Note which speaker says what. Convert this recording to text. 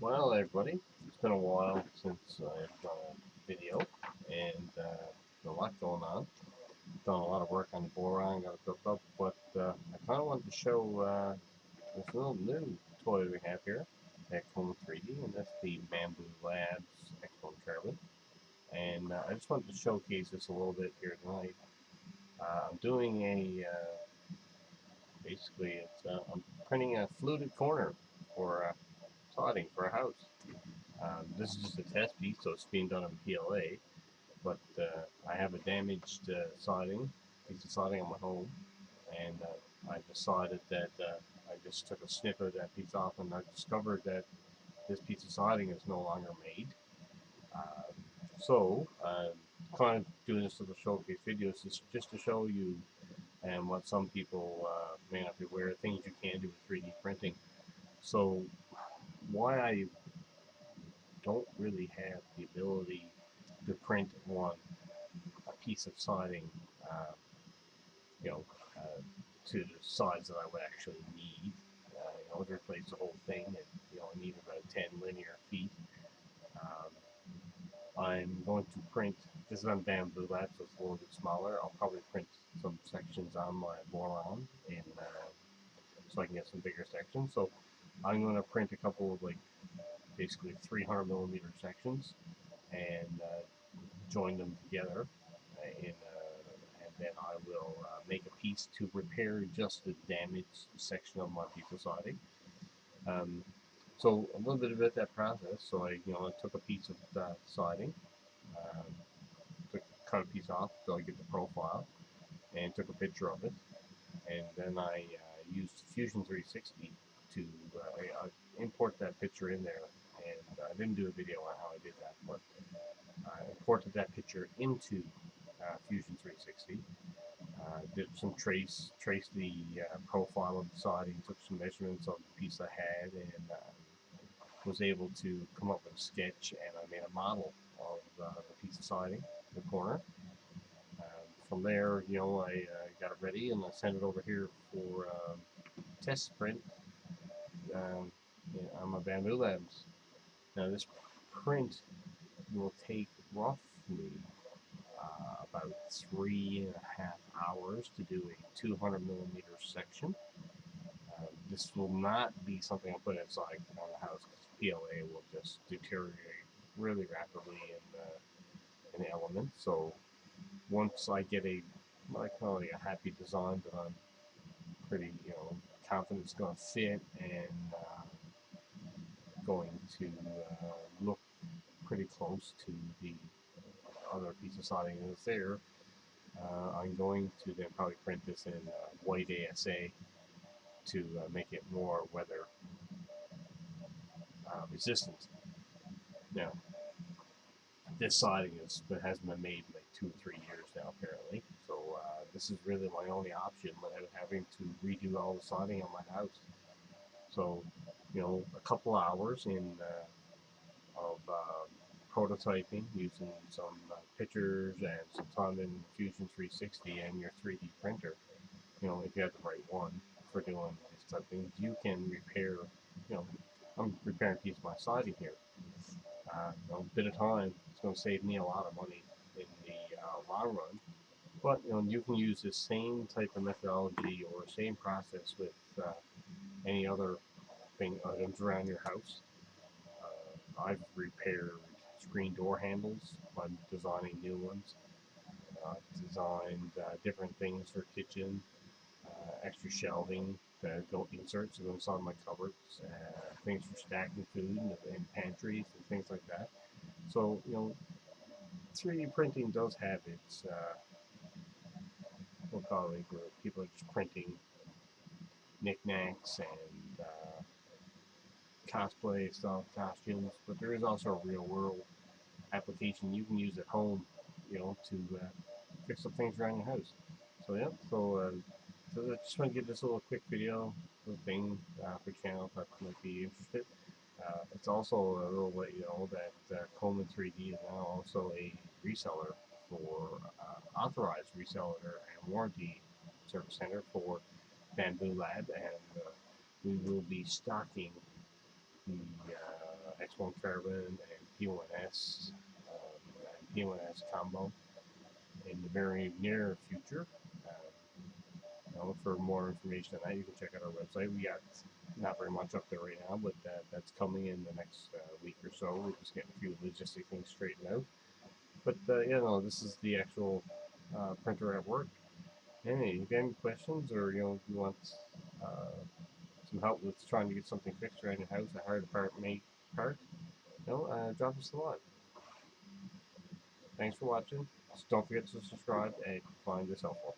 Speaker 1: Well, everybody, it's been a while since I've done a video, and a lot going on. Done a lot of work on the boron, got it hooked up, but I kind of wanted to show this little new toy we have here at Cone 3D, and that's the Bamboo Labs X1 Carbon. And I just wanted to showcase this a little bit here tonight. I'm doing basically, I'm printing a fluted corner for siding for a house. This is just a test piece, so it's being done in PLA, but I have a damaged piece of siding on my home, and I decided that I just took a snippet of that piece off, and I discovered that this piece of siding is no longer made. Uh, so, kind of doing this little showcase videos just to show you and what some people may not be aware of, things you can do with 3D printing. So, why I don't really have the ability to print on a piece of siding, uh, you know, uh, to the size that I would actually need. To replace the whole thing, and I need about 10 linear feet. Um, I'm going to print. This is on Bamboo Lab, so it's a little bit smaller. I'll probably print some sections on my boron, and so I can get some bigger sections. So I'm going to print a couple of basically 300 millimeter sections and join them together and then I will make a piece to repair just the damaged section of my piece of siding. So a little bit about that process. So I took a piece of siding, um, cut a piece off so I get the profile, and took a picture of it, and then I used Fusion 360 to import that picture in there. And I didn't do a video on how I did that, but I imported that picture into Fusion 360. Did some traced the profile of the siding, took some measurements of the piece I had, and was able to come up with a sketch, and I made a model of the piece of siding, the corner. From there, I got it ready, and I sent it over here for test print on my Bamboo Labs. Now, this print will take roughly about 3.5 hours to do a 200 millimeter section. This will not be something I'll put inside on the house because PLA will just deteriorate really rapidly in the elements. So once I get what I call a happy design that I'm pretty confident it's going to fit and going to look pretty close to the other piece of siding that's there, I'm going to then probably print this in white ASA to make it more weather resistant. Now, this siding hasn't been made in like 2 or 3 years now, apparently. So this is really my only option without having to redo all the siding on my house. So, a couple hours of prototyping using some pictures and some time in Fusion 360 and your 3D printer. If you have the right one for doing these type of things, you can repair. I'm repairing a piece of my siding here. A bit of time. It's going to save me a lot of money in the long run. But you can use the same type of methodology or same process with any other items around your house. I've repaired screen door handles by designing new ones. Designed different things for kitchen, extra shelving, inserts that go inside my cupboards, things for stacking food in pantries and things like that. So 3D printing does have its we'll call it where people are just printing knickknacks and cosplay stuff, costumes, but there is also a real world application you can use at home, to fix up things around your house. So yeah, so I just want to give this a little quick video, little thing for channel if you might be interested. It's also a little let you know that Coleman 3D is now also a reseller for authorized reseller and warranty service center for Bamboo Lab, and we will be stocking the X1 Carbon and P1S and P1S combo in the very near future. For more information on that, you can check out our website. We got not very much up there right now, but that's coming in the next week or so. We're just getting a few logistic things straightened out. But this is the actual printer at work. And hey, if you have any questions, or if you want uh, some help with trying to get something fixed around your house, a hard made part, drop us a line. Thanks for watching. Just don't forget to subscribe and find this helpful.